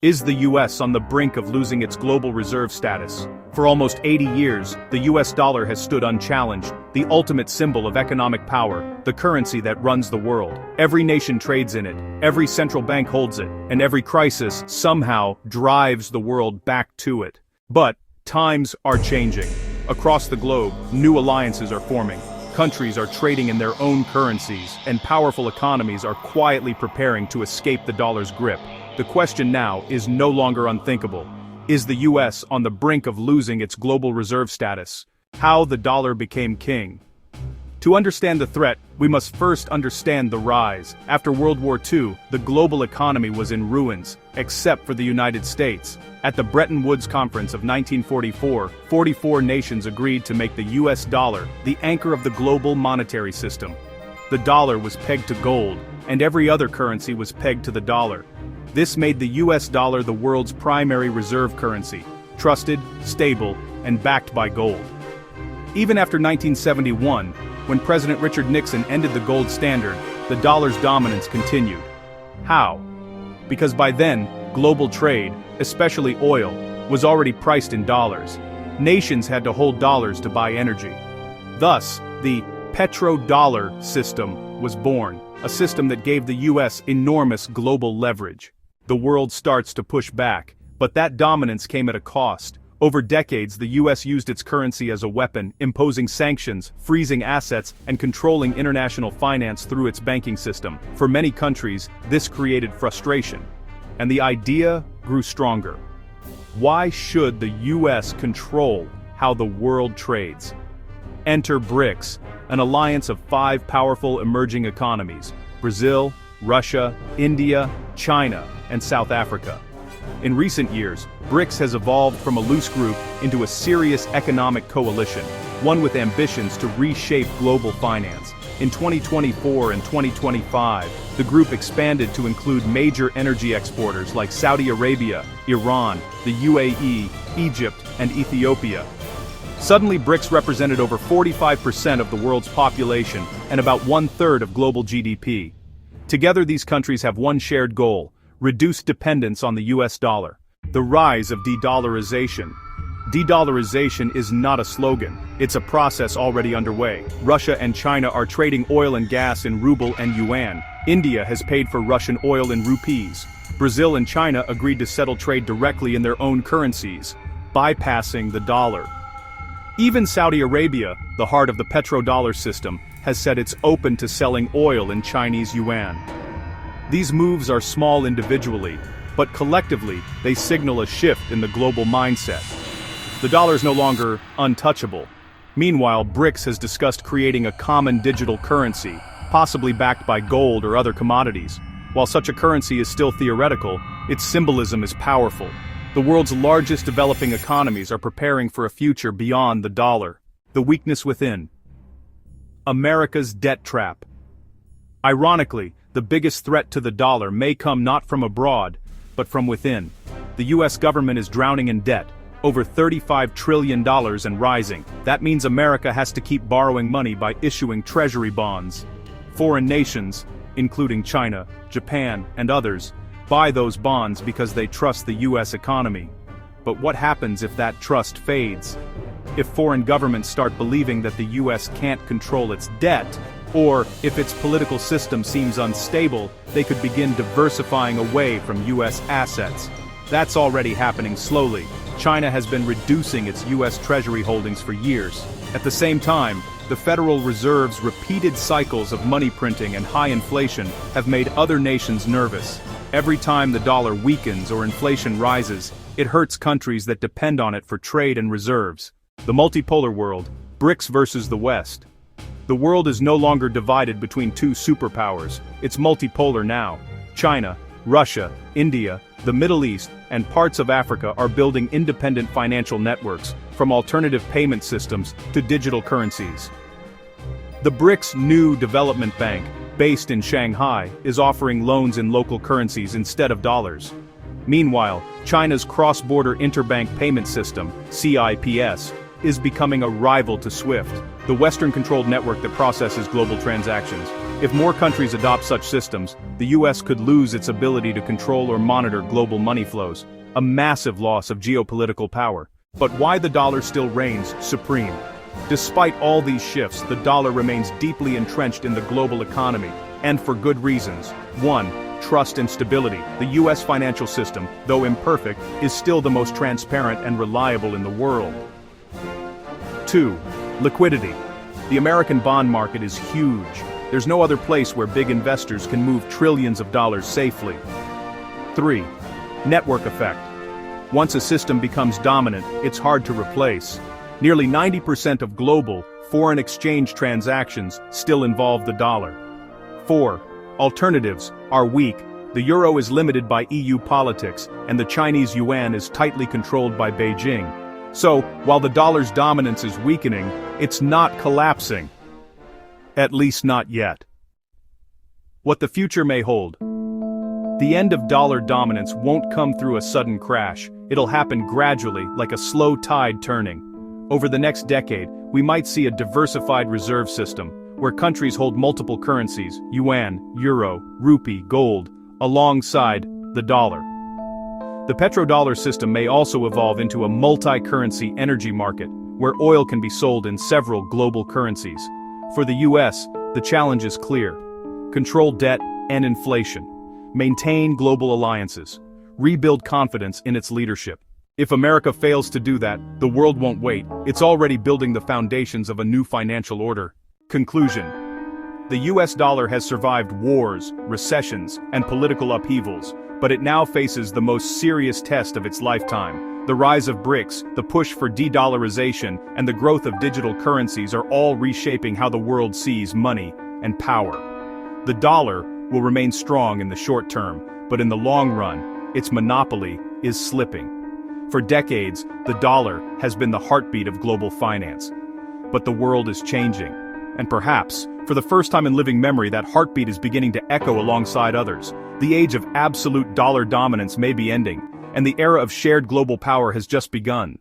Is the US on the brink of losing its global reserve status? For almost 80 years, the US dollar has stood unchallenged, the ultimate symbol of economic power, the currency that runs the world. Every nation trades in it, every central bank holds it, and every crisis somehow drives the world back to it. But times are changing. Across the globe, new alliances are forming. Countries are trading in their own currencies, and powerful economies are quietly preparing to escape the dollar's grip. The question now is no longer unthinkable. Is the US on the brink of losing its global reserve status? How the dollar became king. To understand the threat, we must first understand the rise. After World War II, the global economy was in ruins, except for the United States. At the Bretton Woods Conference of 1944, 44 nations agreed to make the US dollar the anchor of the global monetary system. The dollar was pegged to gold, and every other currency was pegged to the dollar. This made the US dollar the world's primary reserve currency, trusted, stable, and backed by gold. Even after 1971, when President Richard Nixon ended the gold standard, the dollar's dominance continued. How? Because by then, global trade, especially oil, was already priced in dollars. Nations had to hold dollars to buy energy. Thus, the Petrodollar system was born, a system that gave the US enormous global leverage. The world starts to push back, but that dominance came at a cost. Over decades, the US used its currency as a weapon, imposing sanctions, freezing assets, and controlling international finance through its banking system. For many countries, this created frustration. And the idea grew stronger. Why should the US control how the world trades? Enter BRICS, an alliance of 5 powerful emerging economies: Brazil, Russia, India, China, and South Africa. In recent years, BRICS has evolved from a loose group into a serious economic coalition, one with ambitions to reshape global finance. In 2024 and 2025, the group expanded to include major energy exporters like Saudi Arabia, Iran, the UAE, Egypt, and Ethiopia. Suddenly, BRICS represented over 45% of the world's population and about 1/3 of global GDP. Together, these countries have one shared goal: reduce dependence on the US dollar. The rise of de-dollarization. De-dollarization is not a slogan, it's a process already underway. Russia and China are trading oil and gas in ruble and yuan. India has paid for Russian oil in rupees. Brazil and China agreed to settle trade directly in their own currencies, bypassing the dollar. Even Saudi Arabia, the heart of the petrodollar system, has said it's open to selling oil in Chinese yuan. These moves are small individually, but collectively, they signal a shift in the global mindset. The dollar is no longer untouchable. Meanwhile, BRICS has discussed creating a common digital currency, possibly backed by gold or other commodities. While such a currency is still theoretical, its symbolism is powerful. The world's largest developing economies are preparing for a future beyond the dollar. The weakness within. America's debt trap. Ironically, the biggest threat to the dollar may come not from abroad, but from within. The US government is drowning in debt, over $35 trillion and rising. That means America has to keep borrowing money by issuing treasury bonds. Foreign nations, including China, Japan, and others, buy those bonds because they trust the US economy. But what happens if that trust fades? If foreign governments start believing that the US can't control its debt, or if its political system seems unstable, they could begin diversifying away from US assets. That's already happening slowly. China has been reducing its US Treasury holdings for years. At the same time, the Federal Reserve's repeated cycles of money printing and high inflation have made other nations nervous. Every time the dollar weakens or inflation rises, it hurts countries that depend on it for trade and reserves. The multipolar world, BRICS versus the West. The world is no longer divided between two superpowers, it's multipolar now. China, Russia, India, the Middle East, and parts of Africa are building independent financial networks, from alternative payment systems to digital currencies. The BRICS New Development Bank, based in Shanghai, is offering loans in local currencies instead of dollars. Meanwhile, China's cross-border interbank payment system, CIPS, is becoming a rival to SWIFT, the Western-controlled network that processes global transactions. If more countries adopt such systems, the US could lose its ability to control or monitor global money flows, a massive loss of geopolitical power. But why the dollar still reigns supreme? Despite all these shifts, the dollar remains deeply entrenched in the global economy, and for good reasons. 1. Trust and stability. The US financial system, though imperfect, is still the most transparent and reliable in the world. 2. Liquidity. The American bond market is huge. There's no other place where big investors can move trillions of dollars safely. 3. Network effect. Once a system becomes dominant, it's hard to replace. Nearly 90% of global, foreign exchange transactions still involve the dollar. 4. Alternatives are weak. The euro is limited by EU politics, and the Chinese yuan is tightly controlled by Beijing. So, while the dollar's dominance is weakening, it's not collapsing. At least not yet. What the future may hold. The end of dollar dominance won't come through a sudden crash. It'll happen gradually, like a slow tide turning. Over the next decade, we might see a diversified reserve system, where countries hold multiple currencies, yuan, euro, rupee, gold, alongside the dollar. The petrodollar system may also evolve into a multi-currency energy market, where oil can be sold in several global currencies. For the US, the challenge is clear. Control debt and inflation. Maintain global alliances. Rebuild confidence in its leadership. If America fails to do that, the world won't wait. It's already building the foundations of a new financial order. Conclusion. The US dollar has survived wars, recessions, and political upheavals, but it now faces the most serious test of its lifetime. The rise of BRICS, the push for de-dollarization, and the growth of digital currencies are all reshaping how the world sees money and power. The dollar will remain strong in the short term, but in the long run, its monopoly is slipping. For decades, the dollar has been the heartbeat of global finance. But the world is changing. And perhaps, for the first time in living memory, that heartbeat is beginning to echo alongside others. The age of absolute dollar dominance may be ending, and the era of shared global power has just begun.